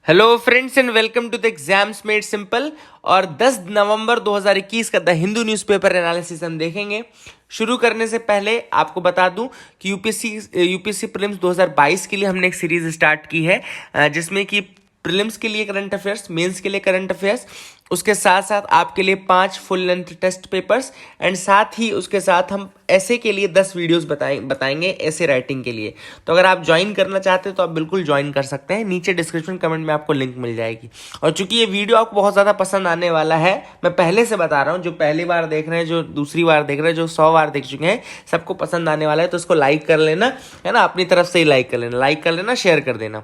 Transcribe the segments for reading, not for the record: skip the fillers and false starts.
Hello friends and welcome to the exams made simple. और 10 नवंबर 2021 का the Hindu newspaper analysis हम देखेंगे। शुरू करने से पहले आपको बता दूं कि यूपीएससी प्रीलिम्स 2022 के लिए हमने एक सीरीज स्टार्ट की है, जिसमें कि प्रीलिम्स के लिए करंट अफेयर्स, मेंस के लिए करंट अफेयर्स, उसके साथ साथ आपके लिए 5 full length test papers and साथ ही उसके साथ हम ऐसे के लिए 10 वीडियोस बताएंगे ऐसे राइटिंग के लिए। तो अगर आप ज्वाइन करना चाहते हैं तो आप बिल्कुल ज्वाइन कर सकते हैं, नीचे डिस्क्रिप्शन कमेंट में आपको लिंक मिल जाएगी। और चूंकि ये वीडियो आपको बहुत ज़्यादा पसंद आने वाला है, मैं पहले से बता रहा हूँ, जो पहली बार देख रहे हैं, जो दूसरी बार देख रहे हैं, जो 100 बार देख चुके हैं, सबको पसंद आने वाला है। तो उसको लाइक कर लेना, है ना, अपनी तरफ से ही लाइक कर लेना, शेयर कर देना।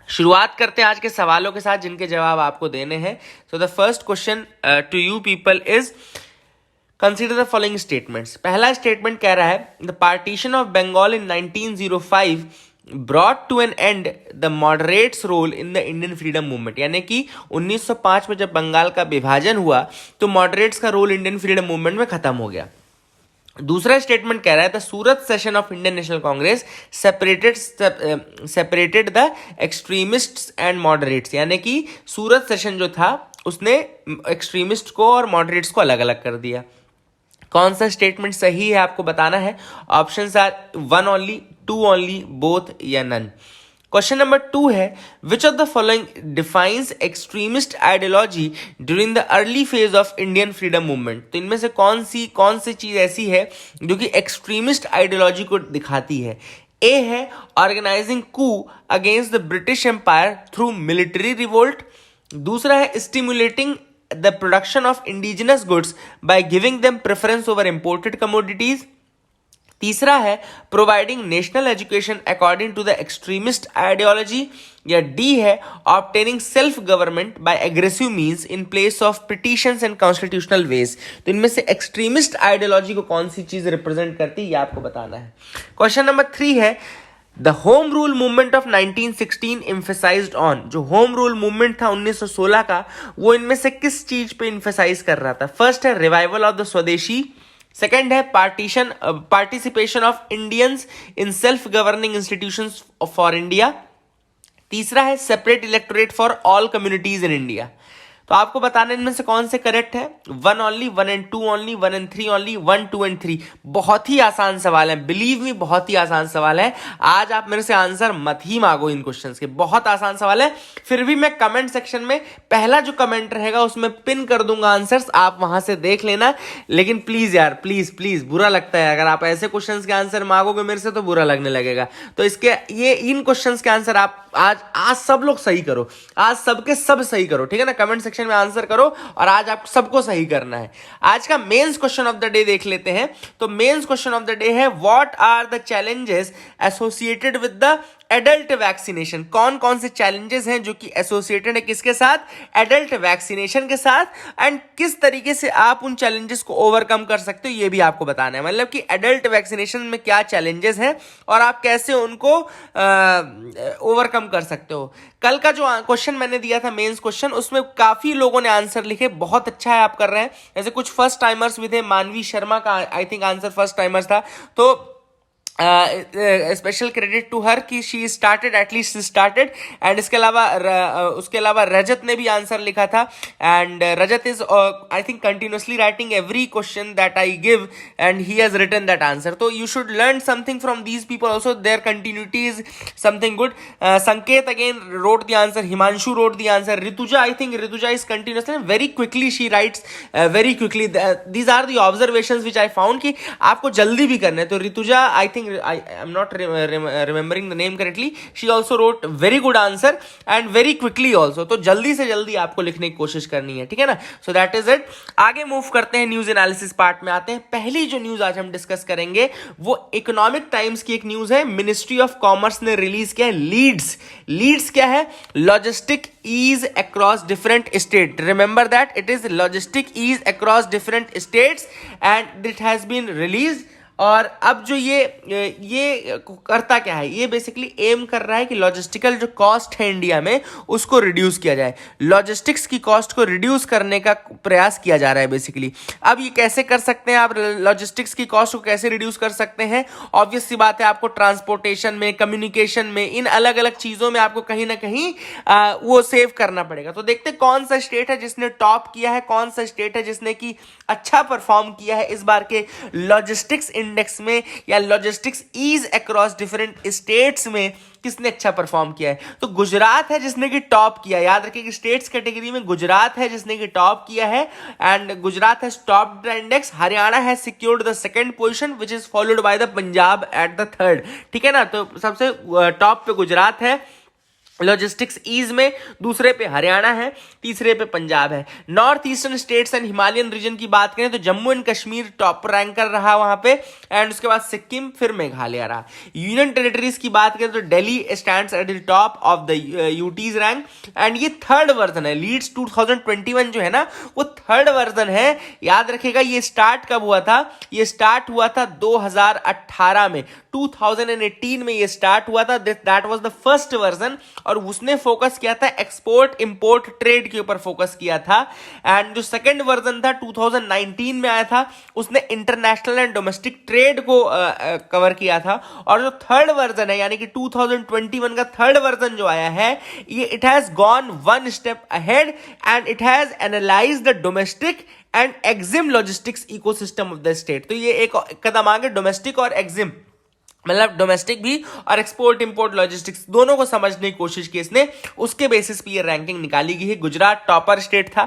शुरुआत करते हैं आज के सवालों के साथ जिनके जवाब आपको देने हैं। So the first question to you people is consider the following statements. पहला स्टेटमेंट कह रहा है the partition of Bengal in 1905 brought to an end the moderates role in the Indian freedom movement. यानी कि 1905 में जब बंगाल का विभाजन हुआ तो मॉडरेट्स का रोल इंडियन फ्रीडम मूवमेंट में खत्म हो गया। दूसरा स्टेटमेंट कह रहा है the Surat session of Indian national Congress separated the extremists and moderates. यानी कि सूरत सेशन जो था उसने एक्सट्रीमिस्ट को और मॉडरेट्स को अलग अलग कर दिया। कौन सा स्टेटमेंट सही है आपको बताना है। Options are 1 only, 2 only, both या नन। क्वेश्चन नंबर 2 है which of the following defines extremist ideology during the early phase of Indian freedom movement. तो इनमें से कौन सी चीज ऐसी है जो कि एक्सट्रीमिस्ट आइडियोलॉजी को दिखाती है। ए है organizing coup against the British empire through military revolt. दूसरा है stimulating the production of indigenous goods by giving them preference over imported commodities. तीसरा है providing national education according to the extremist ideology. या D है obtaining self government by aggressive means in place of petitions and constitutional ways. तो इनमें से extremist ideology को कौन सी चीज रिप्रेजेंट करती है ये आपको बताना है। क्वेश्चन नंबर 3 है the home rule movement of 1916 emphasised on. जो होम रूल मूवमेंट था 1916 का, वो इनमें से किस चीज पे एम्फेसाइज कर रहा था। फर्स्ट है रिवाइवल ऑफ द स्वदेशी। सेकेंड है participation of Indians in self governing institutions for India. तीसरा है separate electorate for all communities in India. तो आपको बताना इनमें से कौन से करेक्ट है। 1 only, 1 and 2 only, 1 and 3 only, 1, 2 and 3। बहुत ही आसान सवाल है, बिलीव मी, बहुत ही आसान सवाल है। आज आप मेरे से आंसर मत ही मांगो इन क्वेश्चंस के, बहुत आसान सवाल है। फिर भी मैं कमेंट सेक्शन में पहला जो कमेंट रहेगा उसमें पिन कर दूंगा आंसर्स, आप वहां से देख लेना। लेकिन प्लीज यार, प्लीज प्लीज, बुरा लगता है अगर आप ऐसे क्वेश्चंस के आंसर मांगोगे मेरे से, तो बुरा लगने लगेगा। तो इन क्वेश्चंस के आंसर आप आज सब लोग सही करो, आज सबके सब सही करो, ठीक है ना। कमेंट सेक्शन में आंसर करो और आज आप सबको सही करना है। आज का mains question of the day देख लेते हैं। तो mains question of the day है what are the challenges associated with the adult vaccination. कौन कौन से चैलेंजेस हैं जो कि एसोसिएटेड है किसके साथ, एडल्ट वैक्सीनेशन के साथ, एंड किस तरीके से आप उन चैलेंजेस को ओवरकम कर सकते हो ये भी आपको बताना है। मतलब कि एडल्ट वैक्सीनेशन में क्या चैलेंजेस हैं और आप कैसे उनको ओवरकम कर सकते हो। कल का जो क्वेश्चन मैंने दिया था मेंस क्वेश्चन, उसमें काफी लोगों ने आंसर लिखे, बहुत अच्छा है आप कर रहे हैं। जैसे कुछ फर्स्ट टाइमर्स भी थे, मानवी शर्मा का I think answer first timers था, तो स्पेशल क्रेडिट टू हर कि she started, at least started. And उसके अलावा रजत ने भी आंसर लिखा था। And Rajat is I think continuously writing every question that I give and he has written that answer. तो you should learn something from these people also, their continuity is something good. Sanket again wrote the answer, Himanshu wrote the answer, Rutuja, I think Rutuja is continuously very quickly, she writes very quickly. These are the observations which I found कि आपको जल्दी भी करना है। तो Rutuja, I think I am not remembering the name correctly. She also wrote very good answer and very quickly also. तो जल्दी से जल्दी आपको लिखने की कोशिश करनी है, ठीक है ना। So that is it. आगे मूव करते हैं, न्यूज एनालिसिस पार्ट में आते हैं। पहली जो न्यूज आज हम डिस्कस करेंगे वो इकोनॉमिक टाइम्स की एक न्यूज है। मिनिस्ट्री ऑफ कॉमर्स ने रिलीज किया है लीड्स क्या है, logistic ease across different state. Remember that it is logistic ease across different states and it has been release और अब जो ये करता क्या है, ये बेसिकली एम कर रहा है कि लॉजिस्टिकल जो कॉस्ट है इंडिया में उसको रिड्यूस किया जाए, लॉजिस्टिक्स की कॉस्ट को रिड्यूस करने का प्रयास किया जा रहा है बेसिकली। अब ये कैसे कर सकते हैं आप, लॉजिस्टिक्स की कॉस्ट को कैसे रिड्यूस कर सकते हैं? ऑब्वियस सी बात है, आपको ट्रांसपोर्टेशन में, कम्युनिकेशन में, इन अलग अलग चीजों में आपको कहीं ना कहीं वो सेव करना पड़ेगा। तो देखते कौन सा स्टेट है जिसने टॉप किया है, कौन सा स्टेट है जिसने की अच्छा परफॉर्म किया है इस बार के लॉजिस्टिक्स इंडेक्स में, या logistics ease across different states में किसने अच्छा परफॉर्म किया है। तो गुजरात है जिसने कि टॉप किया, याद रखिए कि स्टेट्स कैटेगरी में गुजरात है जिसने कि टॉप किया है, and Gujarat has top the index. Haryana has secured the second position which is followed by the Punjab at the third. ठीक है ना, तो सबसे टॉप पे गुजरात है लॉजिस्टिक्स ईज में, दूसरे पे हरियाणा है, तीसरे पे पंजाब है। North eastern states and Himalayan region की बात करें तो Jammu and Kashmir top ranker रहा वहां पे, एंड उसके बाद सिक्किम, फिर मेघालय रहा। यूनियन टेरिटरीज की बात करें तो Delhi stands at the top of the UTs rank, and ये थर्ड वर्जन है। लीड्स 2021 जो है ना वो थर्ड वर्जन है। याद रखिएगा ये स्टार्ट कब हुआ था, ये स्टार्ट हुआ था 2018 में, 2018 में ये स्टार्ट हुआ था, that was the first version, और उसने फोकस किया था एक्सपोर्ट इंपोर्ट ट्रेड के ऊपर फोकस किया था। एंड जो सेकंड वर्जन था 2019 में आया था, उसने इंटरनेशनल एंड डोमेस्टिक ट्रेड को कवर किया था। और जो थर्ड वर्जन है यानी कि 2021 का थर्ड वर्जन जो आया है, ये it has gone one step ahead and it has analysed the domestic and EXIM logistics ecosystem of the state. तो ये एक कदम आगे डोमेस्टिक और एक्जिम, मतलब डोमेस्टिक भी और एक्सपोर्ट इंपोर्ट लॉजिस्टिक्स दोनों को समझने की कोशिश की इसने, उसके बेसिस पे ये रैंकिंग निकाली गई है। गुजरात टॉपर स्टेट था,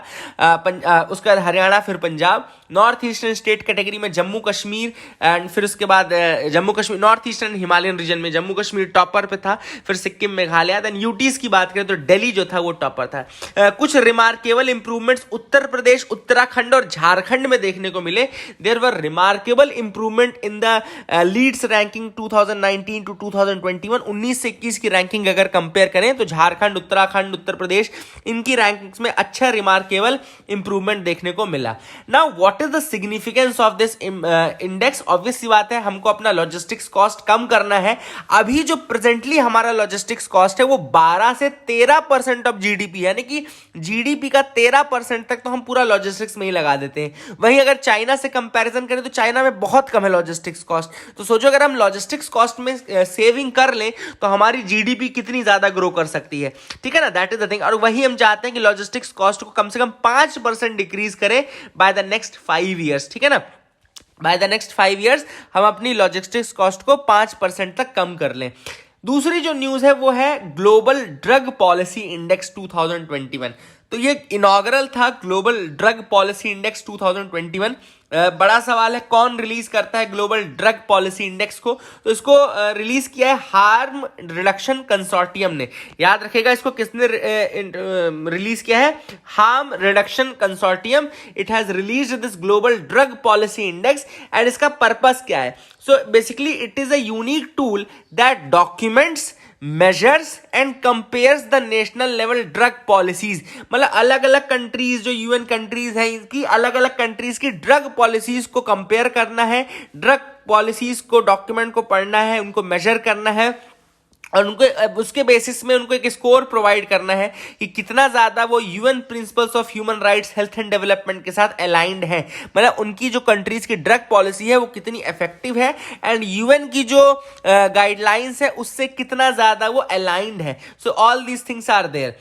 उसके बाद हरियाणा, फिर Punjab. North eastern state category में जम्मू कश्मीर, एंड फिर उसके बाद Jammu Kashmir, north eastern Himalayan region में जम्मू कश्मीर टॉपर पे था, फिर सिक्किम, मेघालय। देन यूटीज की बात करें तो दिल्ली जो था वो टॉपर था। कुछ रिमार्केबल इंप्रूवमेंट्स उत्तर प्रदेश, उत्तराखंड और झारखंड में देखने को मिले। There were remarkable improvement in the LEADS ranking 2019 to 2021, 19 से 21 की रैंकिंग अगर कंपेयर करें तो झारखंड, उत्तराखंड, उत्तर प्रदेश, इनकी रैंकिंग्स में अच्छा रिमार्केबल इंप्रूवमेंट देखने को मिला। Now what is the significance of this index? Obvious सी बात है, हमको अपना लॉजिस्टिक्स कॉस्ट कम करना है। अभी जो प्रेजेंटली हमारा लॉजिस्टिक्स कॉस्ट है वो 12 से 13% ऑफ जीडीपी, यानी कि जीडीपी का 13% तक तो हम पूरा लॉजिस्टिक्स में ही लगा देते हैं। वहीं अगर चाइना से कंपैरिजन करें तो चाइना में बहुत कम है लॉजिस्टिक्स कॉस्ट। तो सोचो अगर हम लॉजिस्टिक्स कॉस्ट में सेविंग कर लें तो हमारी जीडीपी कितनी ज्यादा ग्रो कर सकती है। ठीक है ना, दैट इज द थिंग। और वही हम चाहते हैं कि लॉजिस्टिक्स कॉस्ट को कम से कम 5% डिक्रीज करें बाय द नेक्स्ट 5 ईयर्स। ठीक है ना, बाय द नेक्स्ट 5 ईयर्स हम अपनी लॉजिस्टिक्स कॉस्ट को 5% तक कम कर लें। दूसरी जो न्यूज है वो है ग्लोबल ड्रग पॉलिसी इंडेक्स 2021। तो ये इनॉग्रल था ग्लोबल ड्रग पॉलिसी इंडेक्स 2021। बड़ा सवाल है कौन रिलीज करता है ग्लोबल ड्रग पॉलिसी इंडेक्स को? तो इसको रिलीज किया है हार्म रिडक्शन कंसोर्टियम ने। याद रखिएगा इसको किसने रिलीज किया है? Harm reduction consortium. It has released this global drug policy index, and इसका पर्पस क्या है? So basically it is a unique tool that documents, measures and compares the national level drug policies। मतलब अलग अलग countries जो UN countries हैं, इनकी अलग अलग कंट्रीज की ड्रग पॉलिसीज को कंपेयर करना है, ड्रग पॉलिसीज को, डॉक्यूमेंट को पढ़ना है, उनको मेजर करना है, और उनको उसके बेसिस में उनको एक स्कोर प्रोवाइड करना है कि कितना ज्यादा वो UN principles of human rights, health and development के साथ अलाइंड है। मतलब उनकी जो कंट्रीज की ड्रग पॉलिसी है वो कितनी इफेक्टिव है, एंड यूएन की जो गाइडलाइंस है उससे कितना ज्यादा वो अलाइंड है। So all these things are there.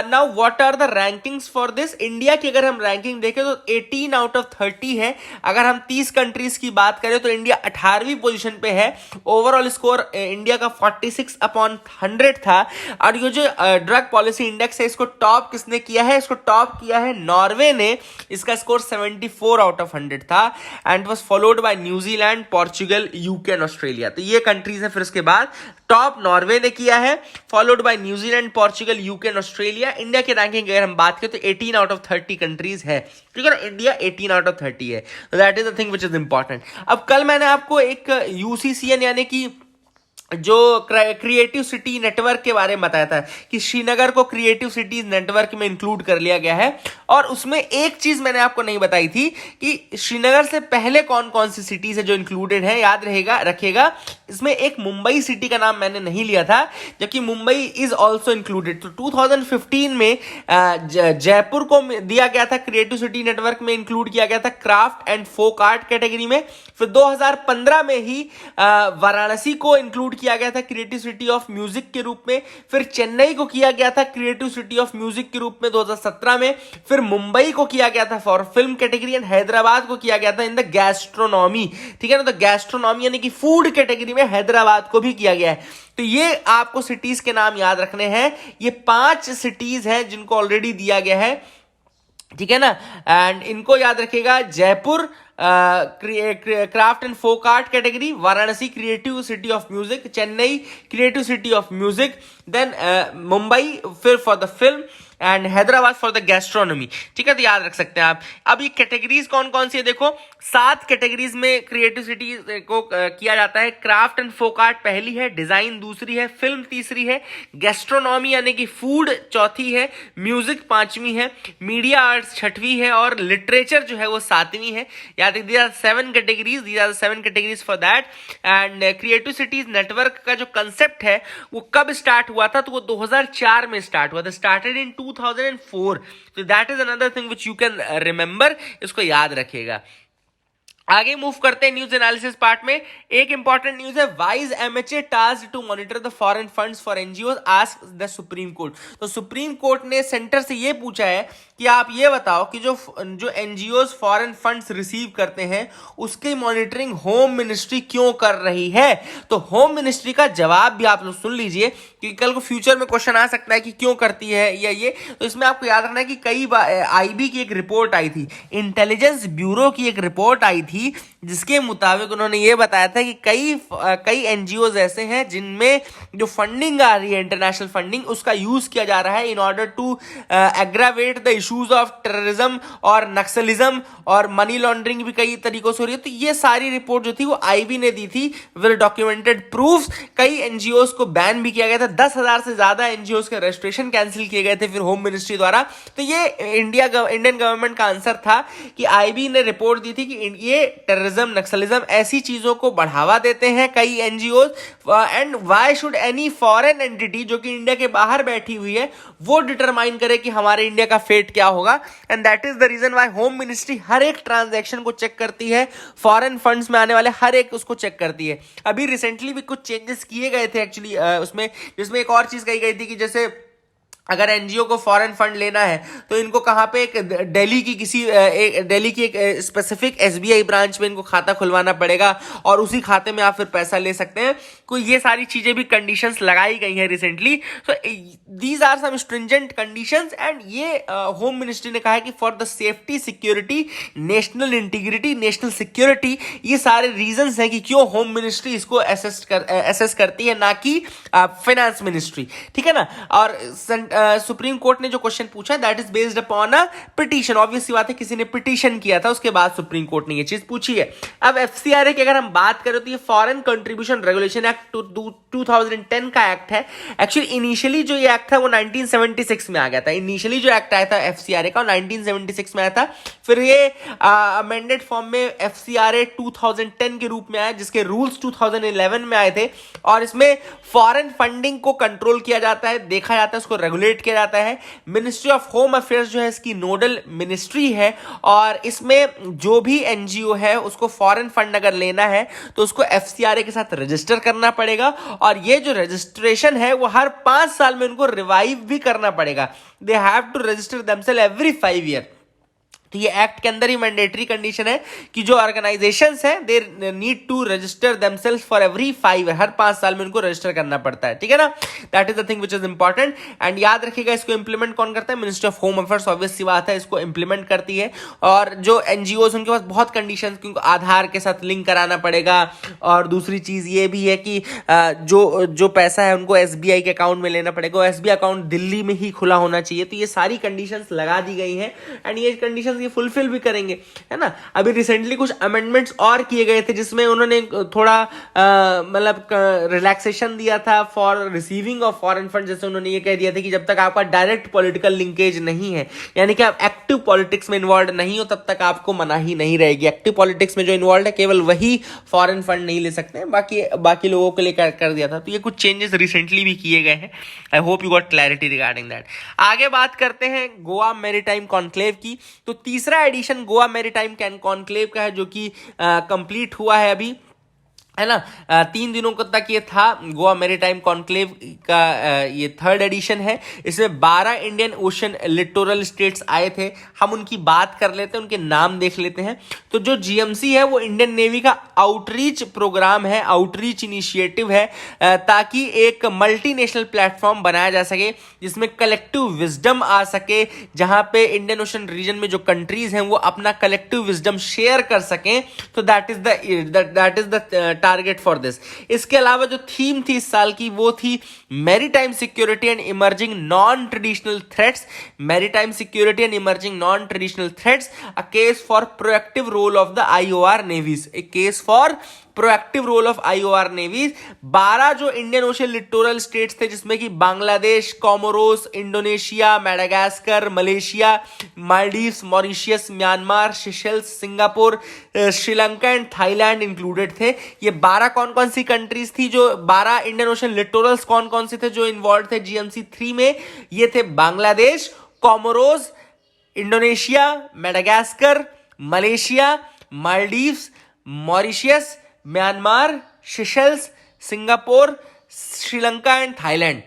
Now what are the rankings for this? India की अगर हम रैंकिंग देखें तो 18 आउट ऑफ 30 है। अगर हम 30 कंट्रीज की बात करें तो इंडिया 18वीं पोजीशन पे है। ओवरऑल स्कोर इंडिया का 46/100 था। और ये जो ड्रग पॉलिसी इंडेक्स है इसको टॉप किसने किया है? इसको टॉप किया है नॉर्वे ने। इसका स्कोर 74 आउट ऑफ 100 था, and was followed by New Zealand, Portugal, UK and Australia. तो ये कंट्रीज है। फिर उसके बाद टॉप नॉर्वे ने किया है, followed by New Zealand, Portugal, UK and Australia. India की रैंकिंग अगर हम बात करें तो 18 आउट ऑफ 30 कंट्रीज है। ठीक है ना, इंडिया 18 आउट ऑफ 30 है। That is the thing which is important. अब कल मैंने आपको एक यूसीसीएन यानी कि जो क्रिएटिव सिटी नेटवर्क के बारे में बताया था कि श्रीनगर को क्रिएटिव सिटीज नेटवर्क में इंक्लूड कर लिया गया है। और उसमें एक चीज मैंने आपको नहीं बताई थी कि श्रीनगर से पहले कौन कौन सी सिटीज है जो इंक्लूडेड है, याद रखेगा इसमें एक मुंबई सिटी का नाम मैंने नहीं लिया था, जबकि मुंबई इज ऑल्सो इंक्लूडेड। तो 2015 में जयपुर को दिया गया था क्रिएटिव सिटी नेटवर्क में, इंक्लूड किया गया था craft and folk art category में। फिर 2015 में ही वाराणसी को इंक्लूड किया गया था क्रिएटिव सिटी ऑफ म्यूजिक के रूप में। फिर चेन्नई को किया गया था क्रिएटिव सिटी ऑफ म्यूजिक के रूप में 2017 में। फिर मुंबई को किया गया था for film category and Hyderabad को किया गया था इन द गैस्ट्रोनॉमी। ठीक है ना, तो गैस्ट्रोनॉमी यानी कि फूड कैटेगरी में हैदराबाद को भी किया गया है। तो ये आपको सिटीज के नाम याद रखने हैं। ये 5 सिटीज हैं जिनको ऑलरेडी दिया गया है, ठीक है ना। एंड इनको याद रखिएगा, Jaipur craft and folk art category, Varanasi creative city of music, Chennai creative city of music, then Mumbai फिर for the film and Hyderabad for the gastronomy. ठीक है, तो याद रख सकते हैं आप। अब ये कैटेगरीज कौन कौन सी है देखो, 7 कैटेगरीज में क्रिएटिव सिटी को किया जाता है। क्राफ्ट एंड फोक आर्ट पहली है, डिजाइन दूसरी है, फिल्म तीसरी है, गैस्ट्रोनॉमी यानी कि फूड चौथी है, म्यूजिक 5वीं है, मीडिया आर्ट्स 6वीं है और लिटरेचर जो है वो 7वीं है। याद रखिए, these are 7 categories, these are 7 categories for that. And creative cities network का जो कंसेप्ट है वो कब स्टार्ट हुआ था, तो वो 2004 में स्टार्ट हुआ था, started in 2004। So that is another thing which you can remember, इसको याद रखिएगा। आगे मूव करते हैं न्यूज एनालिसिस पार्ट में। एक इंपॉर्टेंट न्यूज है, wise MHA tasked to monitor the foreign funds for NGO ask the supreme court. तो सुप्रीम कोर्ट ने सेंटर से ये पूछा है कि आप ये बताओ कि जो एनजीओ फॉरेन फंड्स रिसीव करते हैं उसकी मॉनिटरिंग होम मिनिस्ट्री क्यों कर रही है। तो होम मिनिस्ट्री का जवाब भी आप लोग सुन लीजिए, क्योंकि कल को फ्यूचर में क्वेश्चन आ सकता है कि क्यों करती है या ये। तो इसमें आपको याद रखना है कि कई बार आईबी की एक रिपोर्ट आई थी, इंटेलिजेंस ब्यूरो की एक रिपोर्ट आई थी, जिसके मुताबिक उन्होंने ये बताया था कि कई एनजीओज ऐसे हैं जिनमें जो फंडिंग आ रही है, इंटरनेशनल फंडिंग, उसका यूज किया जा रहा है in order to aggravate the issues of terrorism और नक्सलिज्म, और मनी लॉन्ड्रिंग भी कई तरीकों से हो रही है। तो ये सारी रिपोर्ट जो थी वो आईबी ने दी थी, वेल डॉक्यूमेंटेड प्रूफ्स। कई एनजीओज को बैन भी किया गया था, 10,000 से ज्यादा एनजीओज के रजिस्ट्रेशन कैंसिल किए गए थे फिर होम मिनिस्ट्री द्वारा। तो ये इंडियन गवर्नमेंट का आंसर था कि आईबी ने रिपोर्ट दी थी कि ये टेररिज्म, नक्सलिज्म ऐसी चीजों को बढ़ावा देते हैं कई NGO, and why should any foreign entity जो कि इंडिया के बाहर बैठी हुई है वो डिटरमाइन करे कि हमारे इंडिया का फेट क्या होगा। And that is the reason why home ministry हर एक ट्रांजैक्शन को चेक करती है, फॉरेन फंड्स में आने वाले हर एक उसको चेक करती है। अभी रिसेंटली भी कुछ चेंजेस किए गए थे एक्चुअली उसमें, जिसमें एक और चीज कही गई थी कि जैसे अगर एनजीओ को फॉरेन फंड लेना है तो इनको कहां पे, एक दिल्ली की एक स्पेसिफिक एसबीआई ब्रांच में इनको खाता खुलवाना पड़ेगा और उसी खाते में आप फिर पैसा ले सकते हैं। कोई ये सारी चीजें भी कंडीशंस लगाई गई हैं recently. So these are some stringent conditions and ये होम मिनिस्ट्री ने कहा है कि for the safety, security, national integrity, national security, ये सारे रीजंस हैं कि क्यों होम मिनिस्ट्री इसको असेस करती है, ना कि फाइनेंस मिनिस्ट्री। ठीक है ना। और सुप्रीम कोर्ट ने जो क्वेश्चन पूछा that is based upon a petition. Obvious सी बात है, किसी ने पिटीशन किया था, उसके बाद सुप्रीम कोर्ट ने ये चीज पूछी है। अब एफसीआरए की अगर हम बात करें तो ये फॉरेन कंट्रीब्यूशन रेगुलेशन एक्ट 2010 का एक्ट है। एक्चुअली इनिशियली जो ये एक्ट था वो 1976 में आ गया था। इनिशियली जो एक्ट आया था एफसीआरए का 1976 में आया था, फिर ये अमेंडेड फॉर्म में एफसीआरए 2010 के रूप में आया, जिसके रूल्स 2011 में आए थे। और इसमें फॉरेन फंडिंग को कंट्रोल किया जाता है, देखा जाता है, उसको रेगुलेट किया जाता है। मिनिस्ट्री ऑफ होम अफेयर्स जो है इसकी नोडल मिनिस्ट्री है, और इसमें जो भी एनजीओ है उसको फॉरेन फंड अगर लेना है तो उसको एफसीआरए के साथ रजिस्टर करना पड़ेगा, और ये जो रजिस्ट्रेशन है वो हर 5 साल में उनको रिवाइव भी करना पड़ेगा। They have to register themselves every 5 year. तो ये एक्ट के अंदर ही मैंडेटरी कंडीशन है कि जो ऑर्गेनाइजेशंस हैं they need to register themselves for every 5 year, हर 5 साल में उनको रजिस्टर करना पड़ता है। ठीक है ना। That is the thing which is important. And याद रखिएगा, इसको इंप्लीमेंट कौन करता है, ministry of home affairs, obvious सी बात है, इसको इंप्लीमेंट करती है। और जो एनजीओज उनके पास बहुत कंडीशन, क्योंकि आधार के साथ लिंक कराना पड़ेगा, और दूसरी चीज ये भी है कि जो पैसा है उनको एसबीआई के अकाउंट में लेना पड़ेगा, एसबीआई अकाउंट दिल्ली में ही खुला होना चाहिए। तो ये सारी कंडीशंस लगा दी गई हैं, एंड ये कंडीशंस ये फुलफिल भी करेंगे, है ना। अभी रिसेंटली कुछ अमेंडमेंट्स और किए गए थे जिसमें उन्होंने थोड़ा मतलब रिलैक्सेशन दिया था for receiving of foreign fund. जैसे उन्होंने ये कह दिया था कि जब तक आपका डायरेक्ट पॉलिटिकल लिंकेज नहीं है, यानी कि आप एक्टिव पॉलिटिक्स में इन्वॉल्व नहीं हो, तब तक आपको मनाही नहीं रहेगी। एक्टिव पॉलिटिक्स में जो इन्वॉल्व है केवल वही फॉरेन फंड नहीं ले सकते हैं, बाकी लोगों के लिए कर दिया था। तो ये कुछ चेंजेस रिसेंटली भी किए गए हैं। आई hope you got clarity regarding that. आगे बात करते हैं गोवा मैरीटाइम कॉन्क्लेव की। तो तीसरा एडिशन गोवा मैरीटाइम कॉन्क्लेव का है, जो कि कंप्लीट हुआ है अभी, है ना। 3 दिनों तक ये था। गोवा मैरीटाइम कॉन्क्लेव का ये थर्ड एडिशन है। इसमें 12 इंडियन ओशन लिटोरल स्टेट्स आए थे। हम उनकी बात कर लेते हैं, उनके नाम देख लेते हैं। तो जो जीएमसी है वो इंडियन नेवी का आउटरीच प्रोग्राम है, आउटरीच इनिशिएटिव है, ताकि एक मल्टीनेशनल प्लेटफॉर्म बनाया जा सके जिसमें कलेक्टिव विजडम आ सके, जहां पे इंडियन ओशन रीजन में जो कंट्रीज हैं वो अपना कलेक्टिव विजडम शेयर कर सकें। तो that is the target for this. इसके अलावा जो थीम थी इस साल की वो थी maritime security and emerging non traditional threats. Maritime security and emerging non traditional threats, a case for proactive role of the IOR navies. A case for proactive role of IOR navies. 12 जो Indian ocean littoral states थे, जिसमें कि Bangladesh, Comoros, Indonesia, Madagascar, Malaysia, Maldives, Mauritius, Myanmar, Seychelles, Singapore, Sri Lanka and Thailand included थे। ये 12 कौन कौन सी countries थी? जो 12 इंडियन ओशन लिटोरल्स कौन कौन से थे जो इन्वॉल्व थे जीएमसी 3 में? ये थे Bangladesh, Comoros, Indonesia, Madagascar, Malaysia, Maldives, Mauritius, Myanmar, Seychelles, Singapore, Sri Lanka and Thailand.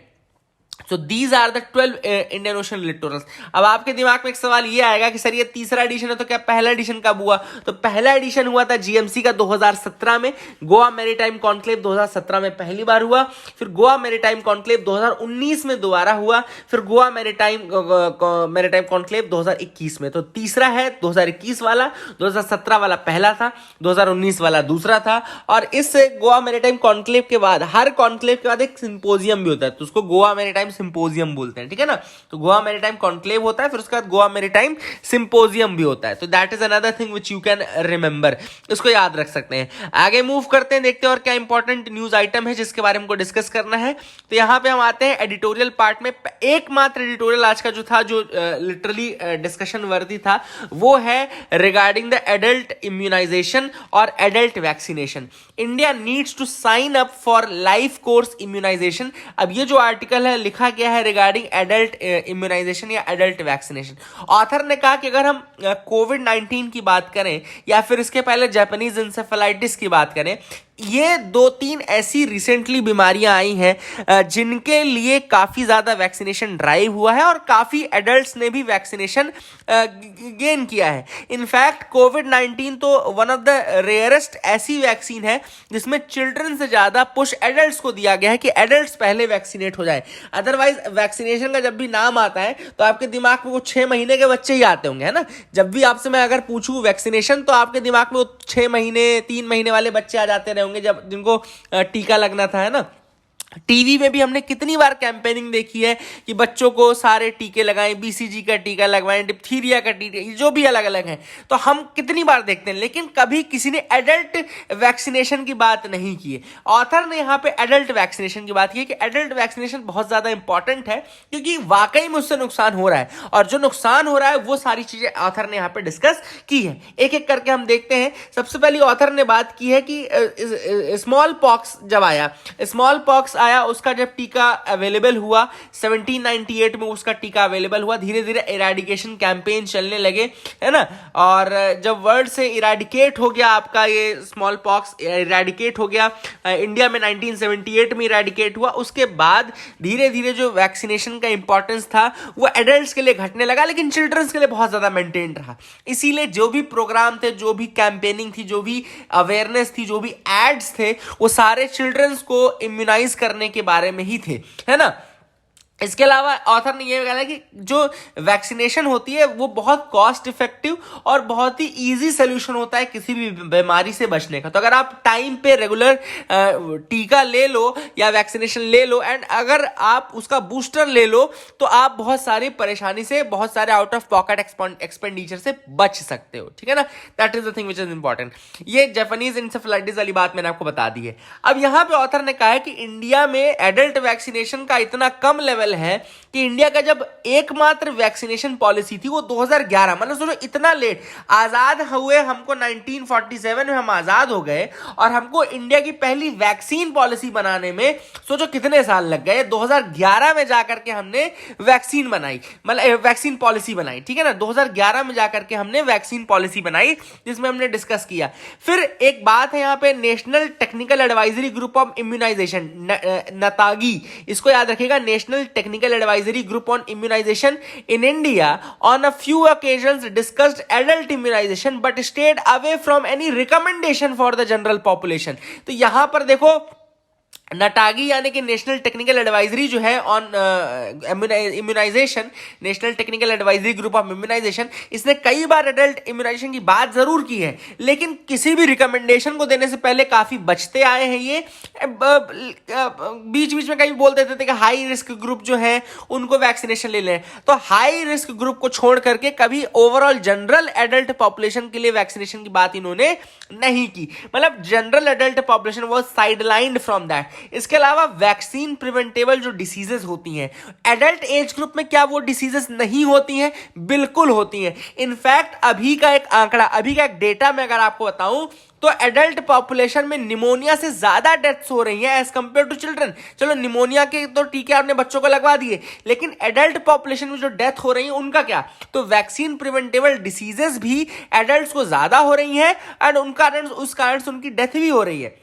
So these are the 12 Indian ocean लिटोरल्स। अब आपके दिमाग में एक सवाल ये आएगा कि सर ये तीसरा एडिशन है तो क्या पहला एडिशन कब हुआ? तो पहला एडिशन हुआ था जीएमसी का 2017 में। गोवा मैरीटाइम कॉन्क्लेव 2017 में पहली बार हुआ, फिर गोवा मैरीटाइम कॉन्क्लेव 2019 में दोबारा हुआ, फिर गोवा मैरीटाइम कॉन्क्लेव 2021 में। तो तीसरा है 2021 वाला, 2017 वाला पहला था, 2019 वाला दूसरा था। और इस गोवा मैरीटाइम कॉन्क्लेव के बाद, हर कॉन्क्लेव के बाद एक सिंपोजियम भी होता है, तो उसको गोवा मैरीटाइम सिंपोजियम बोलते हैं, ठीक है ना। तो गोवा मैरीटाइम कॉन्क्लेव होता है, फिर उसके बाद गोवा मैरीटाइम सिंपोजियम भी होता है। तो that is another thing which you can remember, इसको याद रख सकते हैं। आगे मूव करते हैं, देखते हैं और क्या इंपॉर्टेंट न्यूज आइटम है जिसके बारे में हमको डिस्कस करना है। तो यहां पे हम आते हैं एडिटोरियल पार्ट में। एकमात्र एडिटोरियल आज का जो था, जो लिटरली डिस्कशन वर्दी था, वो है रिगार्डिंग द एडल्ट इम्यूनाइजेशन और adult vaccination. India needs to sign up for life course immunization. अब ये जो आर्टिकल है लिखा गया है रिगार्डिंग एडल्ट इम्यूनाइजेशन या एडल्ट वैक्सीनेशन। ऑथर ने कहा कि अगर हम कोविड-19 की बात करें या फिर इसके पहले जापानीज इंसेफेलाइटिस की बात करें, ये 2-3 ऐसी रिसेंटली बीमारियां आई हैं जिनके लिए काफी ज्यादा वैक्सीनेशन ड्राइव हुआ है और काफी एडल्ट्स ने भी वैक्सीनेशन गेन किया है। इनफैक्ट कोविड-19 तो वन ऑफ द रेयरेस्ट ऐसी वैक्सीन है जिसमें चिल्ड्रन से ज्यादा पुश एडल्ट्स को दिया गया है कि एडल्ट्स पहले वैक्सीनेट हो जाए। अदरवाइज वैक्सीनेशन का जब भी नाम आता है तो आपके दिमाग में वो 6 महीने के बच्चे ही आते होंगे, है ना। जब भी आपसे मैं अगर पूछूं वैक्सीनेशन, तो आपके दिमाग में वो 6 महीने 3 महीने वाले बच्चे आ जाते होंगे जब जिनको टीका लगना था, है ना। टीवी में भी हमने कितनी बार कैंपेनिंग देखी है कि बच्चों को सारे टीके लगाएं, बीसीजी का टीका लगवाएं, डिप्थीरिया का टीका, जो भी अलग अलग हैं, तो हम कितनी बार देखते हैं, लेकिन कभी किसी ने एडल्ट वैक्सीनेशन की बात नहीं की है। ऑथर ने यहाँ पे एडल्ट वैक्सीनेशन की बात की है कि एडल्ट वैक्सीनेशन बहुत ज्यादा इंपॉर्टेंट है क्योंकि वाकई में उससे नुकसान हो रहा है, और जो नुकसान हो रहा है वो सारी चीजें ऑथर ने यहाँ पे डिस्कस की है। एक एक करके हम देखते हैं। सबसे पहले ऑथर ने बात की है कि स्मॉल पॉक्स जब आया, स्मॉल पॉक्स आया, उसका जब टीका अवेलेबल हुआ 1798 में, उसका टीका अवेलेबल हुआ, धीरे धीरे इरेडिकेशन कैंपेन चलने लगे, है ना। और जब वर्ल्ड से इरेडिकेट हो गया आपका ये स्मॉल पॉक्स, इरेडिकेट हो गया इंडिया में 1978 में इरेडिकेट हुआ, उसके बाद धीरे धीरे जो वैक्सीनेशन का इंपॉर्टेंस था वो एडल्ट्स के लिए घटने लगा, लेकिन चिल्ड्रंस के लिए बहुत ज्यादा मेंटेन रहा। इसीलिए जो भी प्रोग्राम थे, जो भी कैंपेनिंग थी, जो भी अवेयरनेस थी, जो भी एड्स थे, वो सारे चिल्ड्रंस को इम्यूनाइज करने के बारे में ही थे, है ना। इसके अलावा ऑथर ने ये कहा है कि जो वैक्सीनेशन होती है वो बहुत कॉस्ट इफेक्टिव और बहुत ही इजी सोल्यूशन होता है किसी भी बीमारी से बचने का। तो अगर आप टाइम पे रेगुलर टीका ले लो या वैक्सीनेशन ले लो एंड अगर आप उसका बूस्टर ले लो तो आप बहुत सारी परेशानी से, बहुत सारे आउट ऑफ पॉकेट एक्सपेंडिचर से बच सकते हो, ठीक है ना। That is the thing which is important. ये जापानीज इंसेफेलाइटिस वाली बात मैंने आपको बता दी है। अब यहां पे ऑथर ने कहा है कि इंडिया में एडल्ट वैक्सीनेशन का इतना कम लेवल है कि इंडिया का जब एकमात्र वैक्सीनेशन पॉलिसी थी वो 2011, मतलब सोचो इतना लेट, आजाद हुए हमको 1947 में हम आजाद हो गए और हमको इंडिया की पहली वैक्सीन पॉलिसी बनाने में सोचो कितने साल लग गए। 2011 में जाकर के हमने वैक्सीन बनाई, मतलब वैक्सीन पॉलिसी बनाई, ठीक है ना। 2011 में जाकर के हमने वैक्सीन पॉलिसी बनाई जिसमें हमने डिस्कस किया। फिर एक बात है यहाँ पे, national technical advisory group of immunisation, NTAGI, इसको याद रखिएगा, national technical advisory group on immunisation in India on a few occasions discussed adult immunisation but stayed away from any recommendation for the general population. तो यहां पर देखो नटागी यानी कि national technical advisory जो है on immunization, national technical advisory group of immunization, इसने कई बार एडल्ट इम्यूनाइजेशन की बात जरूर की है लेकिन किसी भी रिकमेंडेशन को देने से पहले काफी बचते आए हैं। ये बीच बीच में कहीं बोल देते थे कि हाई रिस्क ग्रुप जो है उनको वैक्सीनेशन ले लें, तो हाई रिस्क ग्रुप को छोड़ करके कभी ओवरऑल जनरल एडल्ट पॉपुलेशन के लिए वैक्सीनेशन की बात इन्होंने नहीं की, मतलब general adult population was sidelined from that. इसके अलावा वैक्सीन प्रिवेंटेबल जो डिसीजेस होती हैं एडल्ट एज ग्रुप में, क्या वो डिसीजेस नहीं होती हैं? बिल्कुल होती हैं। इनफैक्ट अभी का एक आंकड़ा, अभी का एक डेटा मैं अगर आपको बताऊं तो एडल्ट पॉपुलेशन में निमोनिया से ज्यादा डेथ्स हो रही हैं एज कंपेयर टू चिल्ड्रन। चलो निमोनिया के तो टीके आपने बच्चों को लगवा दिए, लेकिन एडल्ट पॉपुलेशन में जो डेथ हो रही है उनका क्या? तो वैक्सीन प्रिवेंटेबल डिसीजेस भी एडल्ट्स को ज्यादा हो रही हैं एंड उस कारण से उनकी डेथ भी हो रही है।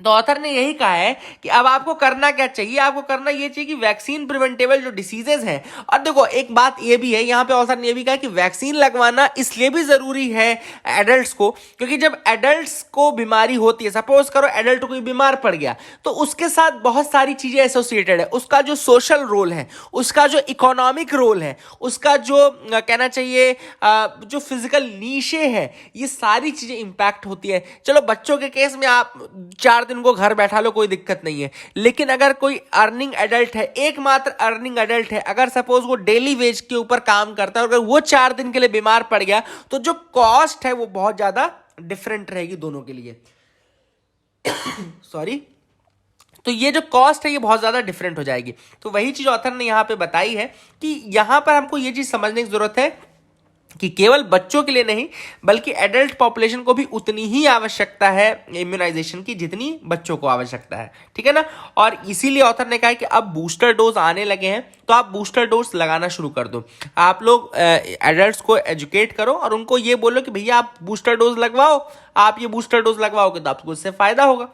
तो ऑथर ने यही कहा है कि अब आपको करना क्या चाहिए, आपको करना ये चाहिए कि वैक्सीन प्रिवेंटेबल जो डिसीजेस हैं, और देखो एक बात ये भी है यहाँ पे ऑथर ने ये भी कहा कि वैक्सीन लगवाना इसलिए भी जरूरी है एडल्ट्स को क्योंकि जब एडल्ट्स को बीमारी होती है, सपोज करो एडल्ट कोई बीमार पड़ गया, तो उसके साथ बहुत सारी चीजें एसोसिएटेड है। उसका जो सोशल रोल है, उसका जो इकोनॉमिक रोल है, उसका जो कहना चाहिए जो फिजिकल नीशे है, ये सारी चीजें इंपैक्ट होती है। चलो बच्चों के केस में आप 4 दिन को घर बैठा लो, कोई दिक्कत नहीं है, लेकिन अगर कोई अर्निंग एडल्ट है, एकमात्र अर्निंग एडल्ट है, अगर सपोज वो डेली वेज के ऊपर काम करता है और अगर वो 4 दिन के लिए बीमार पड़ गया तो जो कॉस्ट है वो बहुत ज्यादा डिफरेंट रहेगी दोनों के लिए। सॉरी, तो ये जो कॉस्ट है ये बहुत ज्यादा डिफरेंट हो जाएगी। तो वही चीज ऑथर ने यहां पे बताई है कि यहां पर हमको ये चीज समझने की जरूरत है कि केवल बच्चों के लिए नहीं बल्कि एडल्ट पॉपुलेशन को भी उतनी ही आवश्यकता है इम्यूनाइजेशन की जितनी बच्चों को आवश्यकता है, ठीक है ना। और इसीलिए ऑथर ने कहा कि अब बूस्टर डोज आने लगे हैं तो आप बूस्टर डोज लगाना शुरू कर दो। आप लोग एडल्ट्स को एजुकेट करो और उनको ये बोलो कि भैया आप बूस्टर डोज लगवाओ, आप ये बूस्टर डोज लगवाओगे तो आपको इससे फायदा होगा।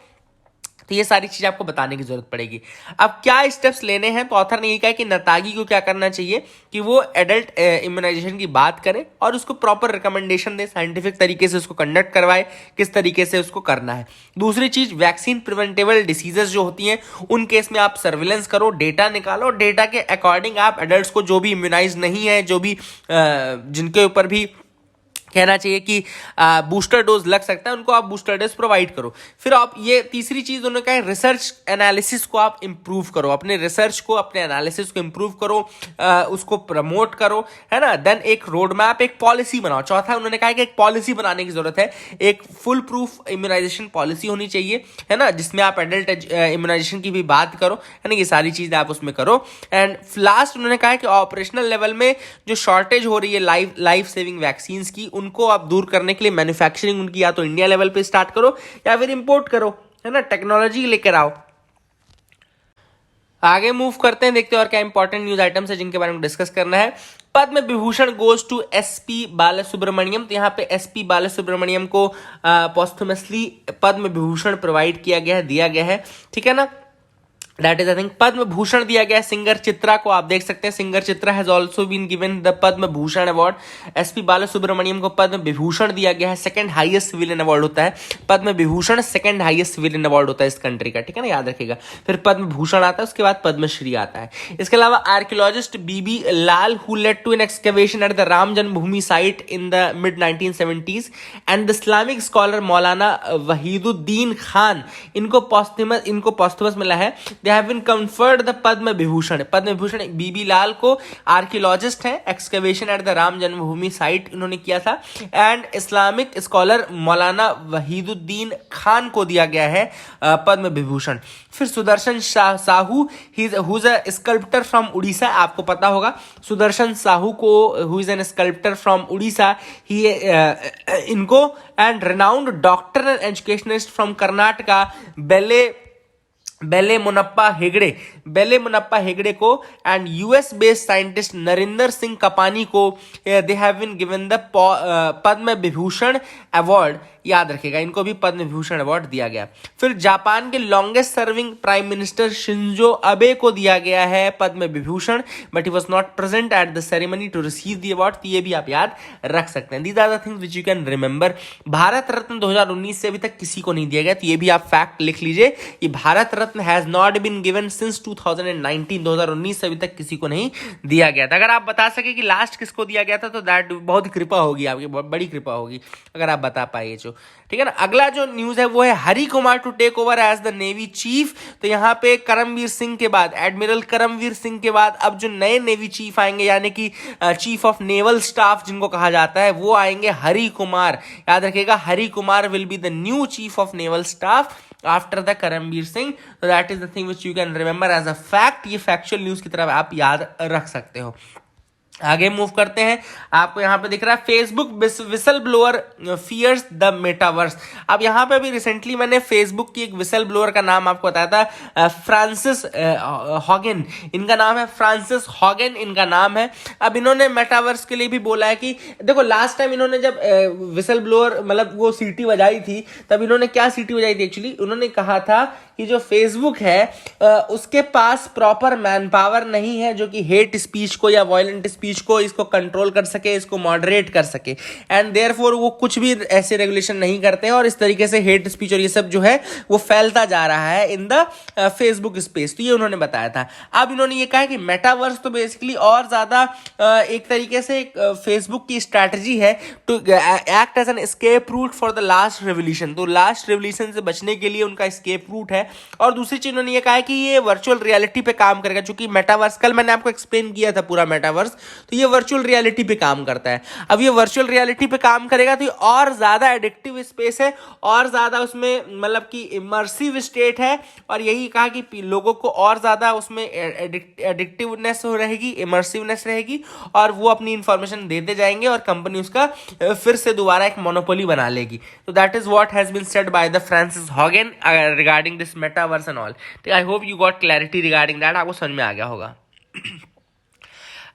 तो ये सारी चीजें आपको बताने की जरूरत पड़ेगी। अब क्या स्टेप्स लेने हैं, तो ऑथर ने ये कहा कि नतागी को क्या करना चाहिए कि वो एडल्ट इम्यूनाइजेशन की बात करे और उसको प्रॉपर रिकमेंडेशन दे, साइंटिफिक तरीके से उसको कंडक्ट करवाए किस तरीके से उसको करना है। दूसरी चीज, वैक्सीन प्रिवेंटेबल डिसीजेस जो होती हैं उन केस में आप सर्विलेंस करो, डेटा निकालो, डेटा के अकॉर्डिंग आप एडल्ट्स को जो भी इम्यूनाइज नहीं है, जो भी जिनके ऊपर भी कहना चाहिए कि बूस्टर डोज लग सकता है उनको आप बूस्टर डोज प्रोवाइड करो। फिर आप ये तीसरी चीज उन्होंने कहा है रिसर्च एनालिसिस को आप इंप्रूव करो, अपने रिसर्च को, अपने एनालिसिस को इंप्रूव करो, उसको प्रमोट करो, है ना। देन एक रोड मैप, एक पॉलिसी बनाओ। चौथा उन्होंने कहा कि एक पॉलिसी बनाने की जरूरत है, एक फुल प्रूफ इम्यूनाइजेशन पॉलिसी होनी चाहिए, है ना, जिसमें आप एडल्ट इम्यूनाइजेशन की भी बात करो, है ना, ये सारी चीजें आप उसमें करो। एंड लास्ट उन्होंने कहा कि ऑपरेशनल लेवल में जो शॉर्टेज हो रही है लाइफ सेविंग वैक्सीन की, उनको आप दूर करने के लिए मैन्युफैक्चरिंग उनकी या तो इंडिया लेवल पे स्टार्ट करो या फिर इंपोर्ट करो, है ना, टेक्नोलॉजी लेकर आओ। आगे मूव करते हैं, देखते हैं और क्या इंपॉर्टेंट न्यूज आइटम्स है जिनके बारे में डिस्कस करना है। Padma Vibhushan goes to SP Balasubrahmanyam. तो यहाँ पे एसपी बालासुब्रमण्यम को पोस्टुमसली पद्म विभूषण प्रोवाइड किया गया है, दिया गया है, ठीक है ना। That is I think Padma Bhushan दिया गया है सिंगर चित्रा को। आप देख सकते हैं singer Chitra has also been given the Padma Bhushan award. SP Balasubrahmanyam को पद्म विभूषण दिया गया है। सेकंड हाईएस्ट सिविलियन अवार्ड होता है Padma Vibhushan, second highest civilian award होता है इस कंट्री का, ठीक है ना, याद रखिएगा। फिर पद्म भूषण आता है, उसके बाद पद्मश्री आता है। इसके अलावा archaeologist BB Lal who led to an excavation at the Ram Janmabhoomi site in the mid 1970s and the Islamic scholar Maulana Wahiduddin Khan, इनको पॉस्थमस मिला है। They have been conferred the Padma Vibhushan. Padma Vibhushan BB Lal को, आर्कियोलॉजिस्ट हैं, excavation at the Ram Janmabhoomi site इन्होंने किया था, and Islamic scholar Maulana Wahiduddin Khan को दिया गया है पद्म विभूषण। फिर Sudarshan Sahu who is a sculptor from Orissa, आपको पता होगा सुदर्शन साहू को, who is an sculptor from Orissa, ही इनको, and renowned doctor and educationist from Karnataka Belle Monappa Hegde को, and US based scientist Narinder Singh Kapany को they have been given the Padma Vibhushan award. याद रखिएगा, इनको भी पद्म विभूषण अवार्ड दिया गया। फिर जापान के longest serving prime minister Shinzo Abe को दिया गया है Padma Vibhushan, but he was not present at the ceremony to receive the award. तो ये भी आप याद रख सकते हैं। These are the things which you can remember. Bharat Ratna 2019 से अभी तक किसी को नहीं दिया गया, तो ये भी आप फैक्ट लिख लीजिए कि Bharat Ratna has not been given since 2019। 2019 से अभी तक किसी को नहीं दिया गया था। अगर आप बता सके कि लास्ट किसको दिया गया था तो दैट बहुत कृपा होगी आपकी, बहुत बड़ी कृपा होगी अगर आप बता पाए जो, ठीक है ना। अगला जो न्यूज है वो है Hari Kumar to take over as the navy chief. तो यहाँ पे करमवीर सिंह के बाद, एडमिरल करमवीर सिंह के बाद अब जो नए नेवी चीफ आएंगे, यानी कि चीफ ऑफ नेवल स्टाफ जिनको कहा जाता है, वो आएंगे हरि कुमार। याद रखिएगा, Hari Kumar will be the new chief of naval staff after the Karambir Singh. तो that is the thing which you can remember as a fact. ये फैक्चुअल न्यूज की तरफ आप याद रख सकते हो। आगे मूव करते हैं, आपको यहां पे दिख रहा है Facebook whistle blower fears the metaverse. अब यहां पे भी रिसेंटली मैंने फेसबुक की एक विसल ब्लोअर का नाम आपको बताया था, फ्रांसिस हॉगन इनका नाम है, फ्रांसिस हॉगन इनका नाम है। अब इन्होंने मेटावर्स के लिए भी बोला है कि देखो, लास्ट टाइम इन्होंने जब विसल ब्लोअर मतलब वो सीटी बजाई थी, तब इन्होंने क्या सीटी बजाई थी एक्चुअली, उन्होंने कहा था कि जो फेसबुक है उसके पास प्रॉपर मैन पावर नहीं है जो कि हेट स्पीच को या वायलेंट स्पीच को इसको कंट्रोल कर सके, इसको मॉडरेट कर सके, एंड देयरफॉर वो कुछ भी ऐसे रेगुलेशन नहीं करते हैं, और इस तरीके से हेट स्पीच और ये सब जो है वो फैलता जा रहा है इन द फेसबुक स्पेस। तो ये उन्होंने बताया था। अब इन्होंने ये कहा कि मेटावर्स तो बेसिकली और ज्यादा एक तरीके से फेसबुक की स्ट्रैटेजी है to act as an escape route for the last revolution. तो लास्ट रेवोल्यूशन से बचने के लिए उनका एस्केप रूट है। और दूसरी चीज उन्होंने ये कहा है कि ये वर्चुअल रियलिटी पे काम करेगा, चूंकि मेटावर्स कल मैंने आपको एक्सप्लेन किया था पूरा मेटावर्स, तो ये वर्चुअल रियलिटी पे काम करता है। अब ये वर्चुअल रियलिटी पे काम करेगा तो ये और ज्यादा एडिक्टिव स्पेस है, और ज्यादा उसमें मतलब कि इमर्सिव स्टेट है, और यही कहा कि लोगों को और ज्यादा उसमें एडिक्टिवनेस रहेगी, इमर्सिवनेस रहेगी, और वो अपनी इंफॉर्मेशन देते जाएंगे और कंपनी उसका फिर से दोबारा एक मोनोपोली बना लेगी। तो that is what has been said by the Francis Haugen regarding this metaverse and all. I hope you got clarity regarding that, आपको समझ में आ गया होगा।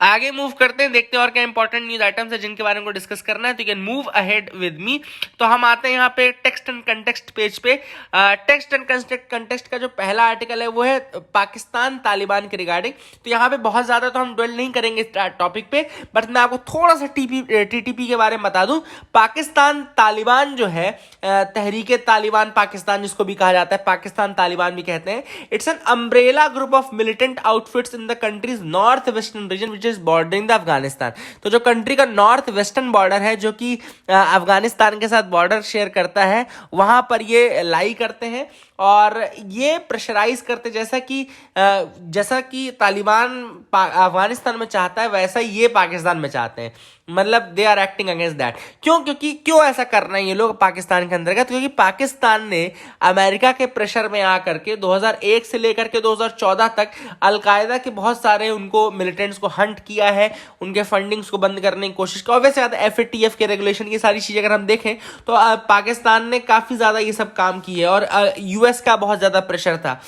आगे मूव करते हैं, देखते हैं और क्या इंपॉर्टेंट न्यूज आइटम्स है जिनके बारे में डिस्कस करना है। तो you can move ahead with me. तो हम आते हैं यहाँ पे टेक्स्ट एंड कंटेक्स्ट पेज पे। टेक्स्ट एंड कंटेक्स्ट का जो पहला आर्टिकल है वो है पाकिस्तान तालिबान के रिगार्डिंग। तो यहाँ पे बहुत ज्यादा तो हम ड्वेल नहीं करेंगे इस टॉपिक पे, बट मैं आपको थोड़ा सा टीटीपी के बारे में बता दूं। पाकिस्तान तालिबान जो है, तहरीक तालिबान पाकिस्तान जिसको भी कहा जाता है, पाकिस्तान तालिबान भी कहते हैं, it's an umbrella group of militant outfits in the countries north western region which is bordering the Afghanistan. तो जो कंट्री का नॉर्थ वेस्टर्न बॉर्डर है जो कि अफगानिस्तान के साथ बॉर्डर शेयर करता है, वहां पर ये लाई करते हैं और ये प्रेशराइज करते, जैसा कि तालिबान अफगानिस्तान में चाहता है वैसा ये पाकिस्तान में चाहते हैं। मतलब they are acting against that. क्यों ऐसा करना है ये लोग पाकिस्तान के अंतर्गत? क्योंकि पाकिस्तान ने अमेरिका के प्रेशर में आकर के 2001 से लेकर के 2014 तक अलकायदा के बहुत सारे उनको मिलिटेंट्स को हंट किया है, उनके फंडिंग्स को बंद करने की कोशिश की, और वैसे ज्यादा FATF के रेगुलेशन, ये सारी चीजें अगर हम देखें तो पाकिस्तान ने काफी ज्यादा ये सब काम किए, और US का बहुत ज्यादा प्रेशर था।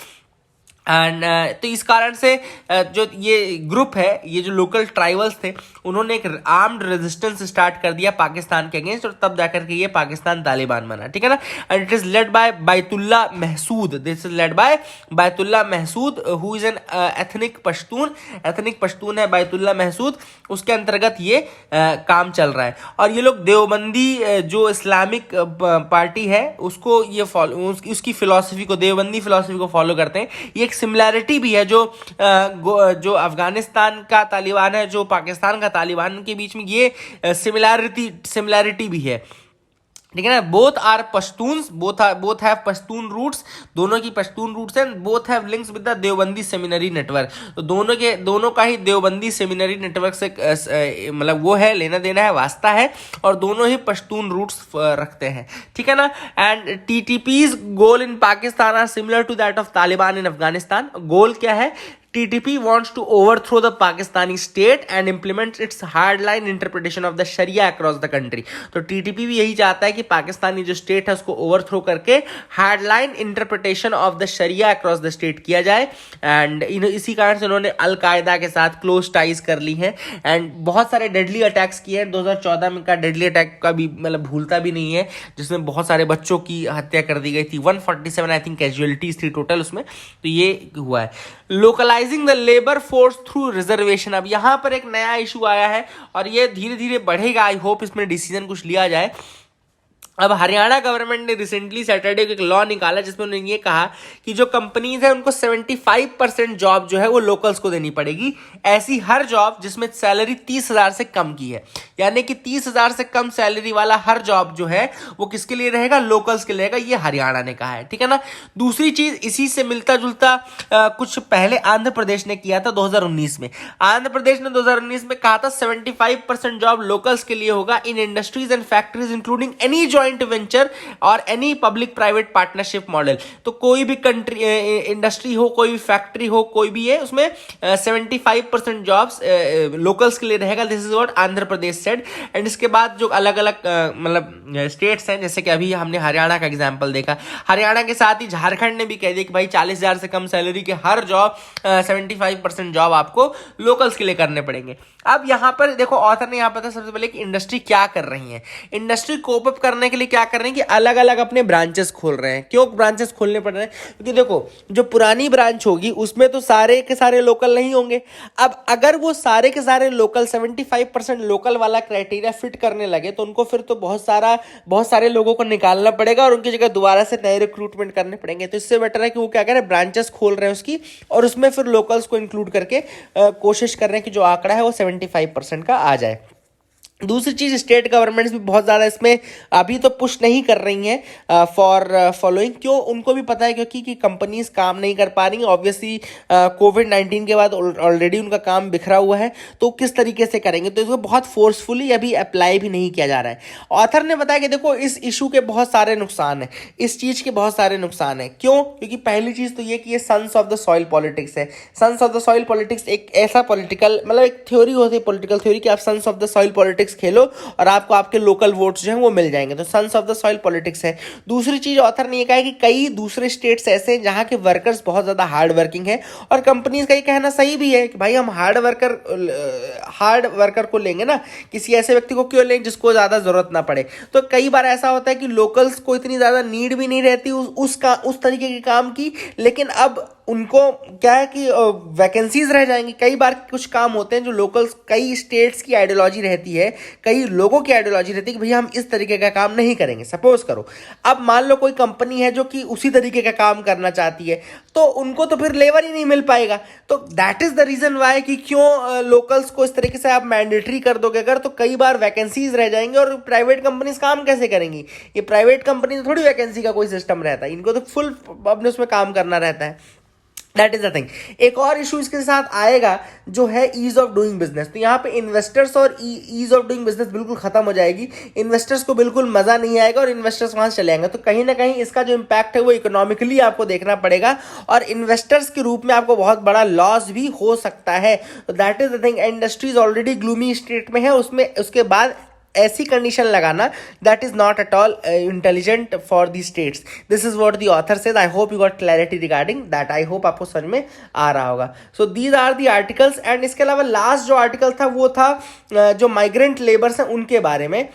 एंड तो इस कारण से जो ये ग्रुप है, ये जो लोकल ट्राइबल्स थे, उन्होंने एक आर्म्ड रेजिस्टेंस स्टार्ट कर दिया पाकिस्तान के अगेंस्ट, और तब जाकर के ये पाकिस्तान तालिबान बना, ठीक है ना। And it is led by Baitullah Mehsud, this is led by Baitullah Mehsud who is an ethnic Pashtun है बैतुल्ला महसूद, उसके अंतर्गत ये काम चल रहा है। और ये लोग देवबंदी जो इस्लामिक पार्टी है उसको ये फॉलो, उसकी फिलॉसफी को, देवबंदी फिलॉसफी को फॉलो करते हैं। ये एक सिमिलैरिटी भी है जो अफगानिस्तान का तालिबान है, जो पाकिस्तान का तालिबान के बीच में ये सिमिलैरिटी भी है, ठीक है ना। Both are Pashtuns, both have Pashtun roots, दोनों की पश्तून रूट्स हैं, both have links with the Deobandi seminary network, तो दोनों का ही देवबंदी सेमिनरी नेटवर्क से मतलब वो है, लेना देना है, वास्ता है, और दोनों ही पश्तून रूट्स रखते हैं, ठीक है ना। And TTP's goal in Pakistan are similar to that of Taliban in Afghanistan. Goal क्या है? TTP wants to overthrow the Pakistani state and implement its hardline interpretation of the Sharia across the country। तो TTP भी यही चाहता है कि पाकिस्तानी जो स्टेट है उसको ओवरथ्रो करके hardline interpretation of the sharia across the state किया जाए। एंड इसी कारण से उन्होंने अलकायदा के साथ क्लोज टाइज कर ली है, एंड बहुत सारे डेडली अटैक्स किए हैं। 2014 में का डेडली अटैक का भी मतलब भूलता भी नहीं है, जिसमें बहुत सारे बच्चों की हत्या कर दी गई थी। 147 आई थिंक कैजुअलिटीज थी टोटल उसमें, तो ये हुआ है। Localising the labour force through reservation, अब यहां पर एक नया इशू आया है और ये धीरे धीरे बढ़ेगा। आई होप इसमें डिसीजन कुछ लिया जाए। अब हरियाणा गवर्नमेंट ने रिसेंटली सैटरडे को एक लॉ निकाला जिसमें उन्होंने ये कहा कि जो कंपनीज है उनको 75% जॉब जो है वो लोकल्स को देनी पड़ेगी। ऐसी हर जॉब जिसमें सैलरी 30,000 से कम की है, यानी कि 30,000 से कम सैलरी वाला हर जॉब जो है वो किसके लिए रहेगा? लोकल्स के लिए रहेगा। ये हरियाणा ने कहा है, ठीक है ना। दूसरी चीज इसी से मिलता जुलता कुछ पहले आंध्र प्रदेश ने किया था 2019 में। आंध्र प्रदेश ने 2019 में कहा था 75% जॉब लोकल्स के लिए होगा in industries and factories including any joint venture और any public private partnership model. तो कोई भी कंट्री इंडस्ट्री हो, कोई भी फैक्ट्री हो, कोई भी है, उसमें 75% जॉब्स लोकल्स के लिए रहेगा। This is what Andhra Pradesh said. And इसके बाद जो अलग अलग मतलब स्टेट्स हैं, जैसे कि अभी हमने हरियाणा का एग्जांपल देखा, हरियाणा के साथ ही झारखंड ने भी कह दिया कि भाई 40,000 से कम सैलरी के हर जॉब 75% जॉब आपको लोकल्स के लिए करने पड़ेंगे। अब यहाँ पर देखो ऑथर ने यहाँ पता सबसे पहले कि इंडस्ट्री क्या कर रही है। इंडस्ट्री कोप अप करने के लिए क्या कर रहे हैं कि अलग अलग अपने ब्रांचेस खोल रहे हैं। क्यों ब्रांचेस खोलने पड़ रहे हैं? क्योंकि देखो जो पुरानी ब्रांच होगी उसमें तो सारे के सारे लोकल नहीं होंगे। अब अगर वो सारे के सारे लोकल 75% लोकल वाला क्राइटेरिया फिट करने लगे तो उनको फिर तो बहुत सारे लोगों को निकालना पड़ेगा और उनकी जगह दोबारा से नए रिक्रूटमेंट करने पड़ेगे। तो इससे बेटर है कि वो क्या करें, ब्रांचेस खोल रहे हैं उसकी, और उसमें फिर लोकल्स को इंक्लूड करके कोशिश कर रहे हैं कि जो आंकड़ा है वो 75% का आ जाए। दूसरी चीज, स्टेट गवर्नमेंट्स भी बहुत ज़्यादा इसमें अभी तो पुश नहीं कर रही हैं फॉर फॉलोइंग। क्यों? उनको भी पता है क्योंकि कंपनीज काम नहीं कर पा रही हैं। ऑब्वियसली कोविड-19 के बाद ऑलरेडी उनका काम बिखरा हुआ है, तो किस तरीके से करेंगे, तो इसको बहुत फोर्सफुली अभी अप्लाई भी नहीं किया जा रहा है। ऑथर ने बताया कि देखो इस इशू के बहुत सारे नुकसान हैं, इस चीज़ के बहुत सारे नुकसान हैं। क्यों? क्योंकि पहली चीज़ तो ये कि ये sons of the soil politics है। Sons of the soil politics एक ऐसा पॉलिटिकल मतलब एक थ्योरी होती है, पॉलिटिकल थ्योरी, कि आप sons of the soil politics खेलो और आपको आपके लोकल वोट्स जो हैं वो मिल जाएंगे। तो sons of the soil politics है। दूसरी चीज ऑथर ने ये कहा है कि कई दूसरे स्टेट्स ऐसे हैं जहां के वर्कर्स बहुत ज्यादा हार्ड वर्किंग है, और कंपनीज का ये कहना सही भी है कि भाई हम हार्ड वर्कर को लेंगे ना, किसी ऐसे व्यक्ति को क्यों लें जिसको ज्यादा जरूरत ना पड़े। तो कई बार ऐसा होता है कि लोकल्स को इतनी ज्यादा नीड भी नहीं रहती उस तरीके के काम की, लेकिन अब उनको क्या है कि वैकेंसीज रह जाएंगी। कई बार कुछ काम होते हैं जो लोकल्स, कई स्टेट्स की आइडियोलॉजी रहती है, कई लोगों की आइडियोलॉजी रहती है कि भैया हम इस तरीके का काम नहीं करेंगे। सपोज करो अब मान लो कोई कंपनी है जो कि उसी तरीके का काम करना चाहती है, तो उनको तो फिर लेबर ही नहीं मिल पाएगा। तो that is the reason why कि क्यों लोकल्स को इस तरीके से आप मैंडेटरी कर दोगे अगर, तो कई बार वैकेंसीज रह जाएंगे और प्राइवेट कंपनीज काम कैसे करेंगी? ये प्राइवेट कंपनी तो थोड़ी वैकेंसी का कोई सिस्टम रहता है, इनको तो फुल अपने उसमें काम करना रहता है। That is the thing. एक और इशू इसके साथ आएगा जो है ईज ऑफ डूइंग बिजनेस। तो यहाँ पे इन्वेस्टर्स और ईज ऑफ डूइंग बिजनेस बिल्कुल खत्म हो जाएगी। इन्वेस्टर्स को बिल्कुल मजा नहीं आएगा और इन्वेस्टर्स वहां से चले आएंगे। तो कहीं ना कहीं इसका जो इम्पैक्ट है वो इकोनॉमिकली आपको देखना पड़ेगा और इन्वेस्टर्स के रूप में आपको बहुत बड़ा लॉस भी हो सकता है। तो that is the thing. Industries already gloomy state में है, उसमें उसके बाद ऐसी कंडीशन लगाना that is not at all intelligent for the states. This is what the author says. I hope you got clarity regarding that. I hope आपको समझ में आ रहा होगा. So these are the articles. And इसके अलावा last जो article था वो था जो माइग्रेंट लेबर्स हैं उनके बारे में.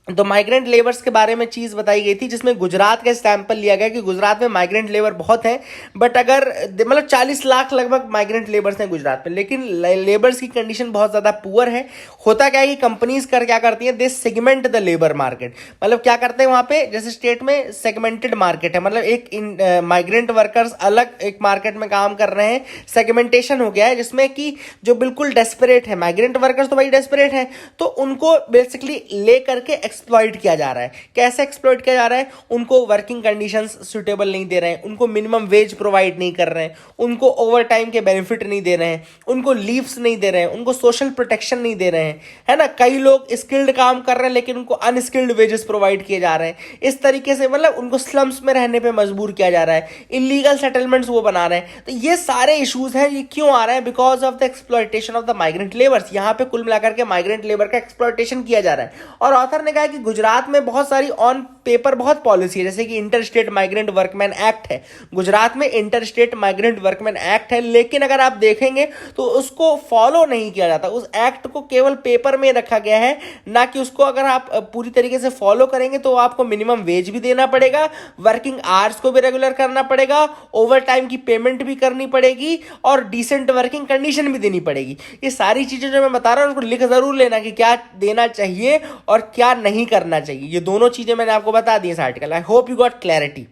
तो माइग्रेंट लेबर्स के बारे में चीज़ बताई गई थी जिसमें गुजरात का सैंपल लिया गया कि गुजरात में माइग्रेंट लेबर बहुत है, बट अगर मतलब 40 लाख लगभग माइग्रेंट लेबर्स हैं गुजरात में, लेकिन लेबर्स की कंडीशन बहुत ज़्यादा पुअर है. होता क्या है कि कंपनीज क्या करती हैं, दे सेगमेंट द लेबर मार्केट. मतलब क्या करते हैं वहाँ पे, जैसे स्टेट में सेगमेंटेड मार्केट है, मतलब एक माइग्रेंट वर्कर्स अलग एक मार्केट में काम कर रहे हैं. सेगमेंटेशन हो गया है जिसमें कि जो बिल्कुल डेस्परेट है, माइग्रेंट वर्कर्स तो भाई डेस्परेट हैं, तो उनको बेसिकली ले करके एक्सप्लॉइट किया जा रहा है. कैसे एक्सप्लॉइट किया जा रहा है, उनको वर्किंग कंडीशंस सुटेबल नहीं दे रहे हैं, उनको मिनिमम वेज प्रोवाइड नहीं कर रहे हैं, उनको ओवर टाइम के बेनिफिट नहीं दे रहे हैं, उनको लीव्स नहीं दे रहे हैं, उनको सोशल प्रोटेक्शन नहीं दे रहे हैं, है ना. कई लोग स्किल्ड काम कर रहे हैं लेकिन उनको अनस्किल्ड वेजेस प्रोवाइड किए जा रहे हैं. इस तरीके से मतलब उनको स्लम्स में रहने पर मजबूर किया जा रहा है. इलीगल सेटलमेंट्स वो बना रहे हैं. तो ये सारे इशूज हैं. ये क्यों आ रहा है, because of the exploitation of the migrant labours. यहाँ पे कुल मिलाकर के माइग्रेंट लेबर का एक्सप्लॉयटेशन किया जा रहा है. और ऑथर ने कहा कि गुजरात में बहुत सारी ऑन पेपर बहुत पॉलिसी है, जैसे कि inter state migrant workman act है. गुजरात में inter state migrant workman act है, लेकिन अगर आप देखेंगे तो उसको फॉलो नहीं किया जाता. उस एक्ट को केवल पेपर में रखा गया है, ना कि उसको अगर आप पूरी तरीके से फॉलो करेंगे तो आपको मिनिमम वेज भी देना पड़ेगा, वर्किंग आवर्स को भी रेगुलर करना पड़ेगा, ओवर टाइम की पेमेंट भी करनी पड़ेगी और डिसेंट वर्किंग कंडीशन भी देनी पड़ेगी. ये सारी चीजें जो मैं बता रहा हूं उसको लिख जरूर लेना कि क्या देना चाहिए और क्या नहीं करना चाहिए. ये दोनों चीजें मैंने आपको बता दी इस article. I hope you got clarity.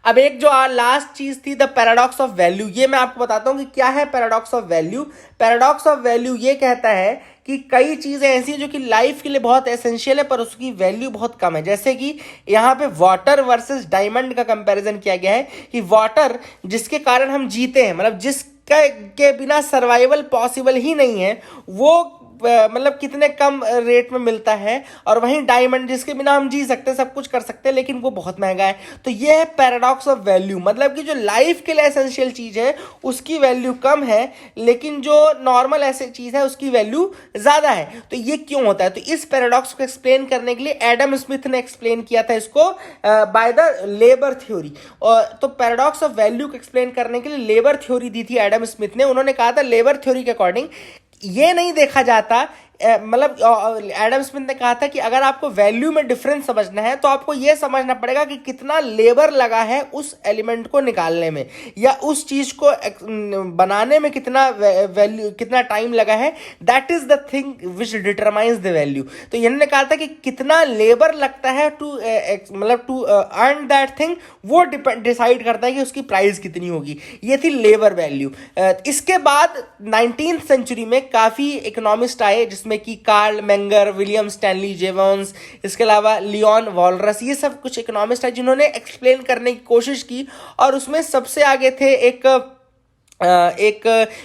अब एक जो लास्ट चीज थी, द पैराडॉक्स ऑफ वैल्यू. ये मैं आपको बताता हूं कि क्या है paradox of value. Paradox of value ये कहता है कि कई चीजें ऐसी हैं जो कि लाइफ के लिए बहुत एसेंशियल है पर उसकी वैल्यू बहुत कम है. जैसे कि यहाँ पे वाटर वर्सेस डायमंड का कंपैरिजन किया गया है कि वाटर जिसके कारण हम जीते हैं, मतलब जिसका के बिना सर्वाइवल पॉसिबल ही नहीं है, वो मतलब कितने कम रेट में मिलता है, और वहीं डायमंड जिसके बिना हम जी सकते हैं, सब कुछ कर सकते हैं, लेकिन वो बहुत महंगा है. तो ये है पैराडॉक्स ऑफ वैल्यू. मतलब कि जो लाइफ के लिए एसेंशियल चीज है उसकी वैल्यू कम है, लेकिन जो नॉर्मल ऐसी चीज है उसकी वैल्यू ज्यादा है. तो ये क्यों होता है, तो इस पैराडॉक्स को एक्सप्लेन करने के लिए एडम स्मिथ ने एक्सप्लेन किया था इसको बाय द लेबर थ्योरी. तो पैराडॉक्स ऑफ वैल्यू को एक्सप्लेन करने के लिए लेबर थ्योरी दी थी एडम स्मिथ ने. उन्होंने कहा था लेबर थ्योरी के अकॉर्डिंग ये नहीं देखा जाता, मतलब एडम स्मिथ ने कहा था कि अगर आपको वैल्यू में डिफरेंस समझना है तो आपको यह समझना पड़ेगा कि कितना लेबर लगा है उस एलिमेंट को निकालने में, या उस चीज को बनाने में कितना वैल्यू, कितना टाइम लगा है. That is the thing which determines the value. तो इन्होंने कहा था कि कितना लेबर लगता है टू मतलब टू अर्न दैट थिंग, वो डिसाइड करता है कि उसकी प्राइस कितनी होगी. ये थी लेबर वैल्यू. इसके बाद 19th सेंचुरी में काफी इकोनॉमिस्ट आए जिसमें कि कार्ल मेंगर, विलियम स्टैनली जेवन्स, इसके अलावा लियोन वॉलरस, ये सब कुछ इकोनॉमिस्ट है जिन्होंने एक्सप्लेन करने की कोशिश की. और उसमें सबसे आगे थे एक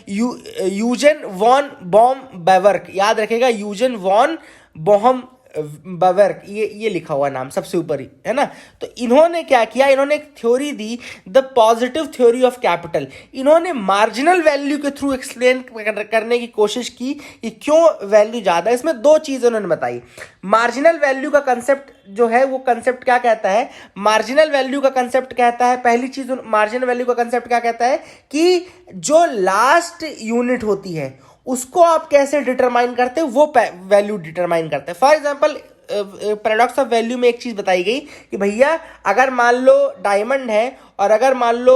यूजन वॉन बॉम बेवर्क. याद रखेगा, यूजन वॉन बॉम बेवर्क, ये लिखा हुआ नाम सबसे ऊपर ही है ना. तो इन्होंने क्या किया, इन्होंने एक theory the, the positive theory of capital. इन्होंने मार्जिनल वैल्यू के थ्रू एक्सप्लेन करने की कोशिश की कि क्यों वैल्यू ज्यादा है. इसमें दो चीजें उन्होंने बताई. मार्जिनल वैल्यू का कंसेप्ट जो है वो कंसेप्ट क्या कहता है, मार्जिनल वैल्यू का कंसेप्ट कहता है, पहली चीज मार्जिनल वैल्यू का कंसेप्ट क्या कहता है कि जो लास्ट यूनिट होती है उसको आप कैसे डिटरमाइन करते हैं, वो वैल्यू डिटरमाइन करते हैं. For example paradox of value में एक चीज बताई गई कि भैया अगर मान लो डायमंड है और अगर मान लो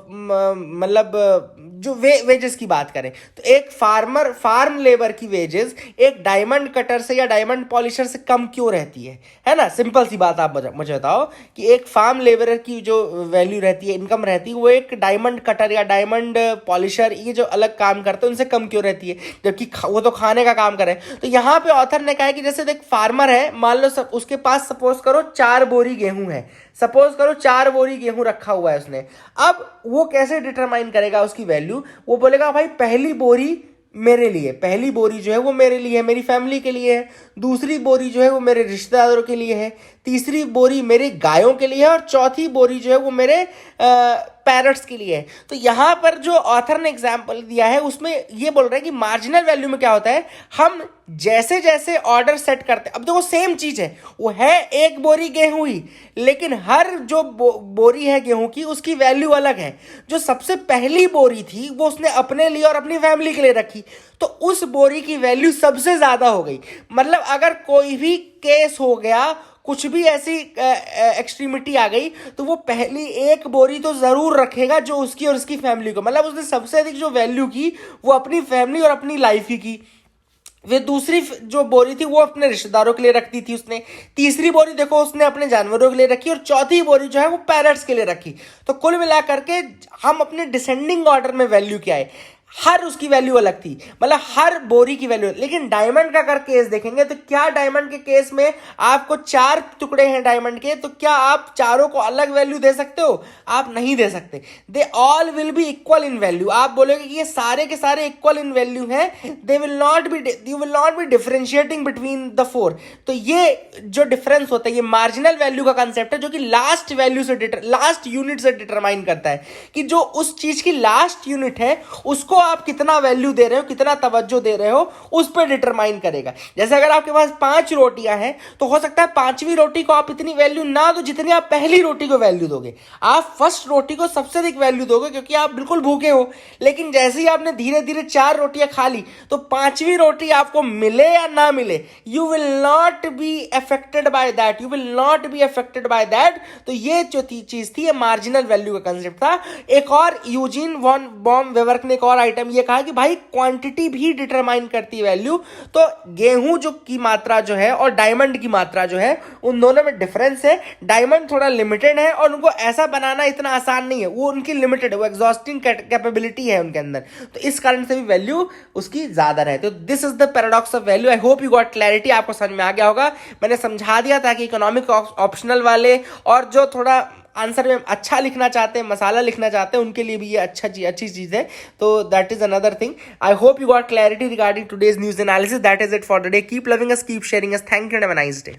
मतलब जो वेजेस की बात करें तो एक फार्म लेबर की वेजेस एक डायमंड कटर से या डायमंड पॉलिशर से कम क्यों रहती है ना. सिंपल सी बात आप मुझे बताओ कि एक फार्म लेबर की जो वैल्यू रहती है, इनकम रहती है, वो एक डायमंड कटर या डायमंड पॉलिशर ये जो अलग काम करते हैं उनसे कम क्यों रहती है, जबकि वो तो खाने का काम करे. तो यहाँ पे ऑथर ने कहा कि जैसे एक फार्मर है, मान लो उसके पास सपोज करो 4 बोरी गेहूं है, सपोज करो 4 बोरी गेहूं रखा हुआ है उसने. अब वो कैसे डिटरमाइन करेगा उसकी वैल्यू, वो बोलेगा भाई पहली बोरी मेरे लिए, पहली बोरी जो है वो मेरे लिए है, मेरी फैमिली के लिए है, दूसरी बोरी जो है वो मेरे रिश्तेदारों के लिए है, तीसरी बोरी मेरी गायों के लिए है, और चौथी बोरी जो है वो मेरे पैरट्स के लिए है। तो यहाँ पर जो ऑथर ने एग्जाम्पल दिया है उसमें ये बोल रहा है कि मार्जिनल वैल्यू में क्या होता है, हम जैसे जैसे ऑर्डर सेट करते हैं, अब देखो सेम चीज है, वो है एक बोरी गेहूं ही, लेकिन हर जो बोरी है गेहूं की उसकी वैल्यू अलग है। जो सबसे पहली बोरी थी वो उसने अपने लिए और अपनी फैमिली के लिए रखी, तो उस बोरी की वैल्यू सबसे ज्यादा हो गई। मतलब अगर कोई भी केस हो गया, कुछ भी ऐसी एक्सट्रीमिटी आ गई, तो वो पहली एक बोरी तो जरूर रखेगा जो उसकी और उसकी फैमिली को, मतलब उसने सबसे अधिक जो वैल्यू की वो अपनी फैमिली और अपनी लाइफ की। वे दूसरी जो बोरी थी वो अपने रिश्तेदारों के लिए रखती थी उसने, तीसरी बोरी देखो उसने अपने जानवरों के लिए रखी, और चौथी बोरी जो है वो पैरट्स के लिए रखी। तो कुल मिलाकर के हम अपने डिसेंडिंग ऑर्डर में वैल्यू क्या है, हर उसकी वैल्यू अलग थी, मतलब हर बोरी की वैल्यू। लेकिन डायमंड का अगर केस देखेंगे तो क्या डायमंड के केस में आपको 4 टुकड़े हैं डायमंड के, तो क्या आप चारों को अलग वैल्यू दे सकते हो? आप नहीं दे सकते। They all will be equal in value. आप बोलोगे कि ये सारे के सारे इक्वल इन वैल्यू हैं, they will not be, you will not be differentiating between the 4। तो ये जो डिफरेंस होता है, ये मार्जिनल वैल्यू का कंसेप्ट है, जो कि लास्ट वैल्यू से लास्ट यूनिट से डिटरमाइन करता है कि जो उस चीज की लास्ट यूनिट है उसको आप कितना वैल्यू दे रहे हो, कितना तवज्जो दे रहे हो, उस पर डिटरमाइन करेगा। जैसे अगर आपके पास 5 रोटियां हैं तो हो सकता है 5वीं रोटी को आप इतनी वैल्यू ना दो जितनी आप पहली रोटी को वैल्यू दोगे। आप फर्स्ट रोटी को सबसे अधिक वैल्यू दोगे क्योंकि आप बिल्कुल भूखे हो। लेकिन जैसे ही आपने धीरे धीरे 4 रोटियां खा ली तो 5वीं रोटी आपको मिले या ना मिले, you will not be affected by that, you will not be affected by that. तो ये जो चीज थी, ये मार्जिनल वैल्यू का कंसेप्ट था। एक और यूजीन वॉन बॉम वेवर्क ने एक और आइटम ये कहा कि भाई क्वांटिटी भी डिटरमाइन करती है वैल्यू। तो गेहूं जो की मात्रा जो है और डायमंड की मात्रा जो है, उन दोनों में डिफरेंस है। डायमंड थोड़ा लिमिटेड है और उनको ऐसा बनाना इतना आसान नहीं है, वो उनकी लिमिटेड है, वो एग्जॉस्टिंग कैपेबिलिटी है उनके अंदर, तो इस कारण से भी वैल्यू उसकी ज्यादा रहे। तो this is the paradox of value. I hope you got clarity, आपको समझ में आ गया होगा। मैंने समझा दिया ताकि इकोनॉमिक ऑप्शनल वाले और जो थोड़ा आंसर में अच्छा लिखना चाहते हैं, मसाला लिखना चाहते हैं, उनके लिए भी ये अच्छी चीज है। तो that is another thing. I hope you got clarity regarding today's news analysis. That is it for the day. Keep loving us, keep sharing us. Thank you and have a nice day.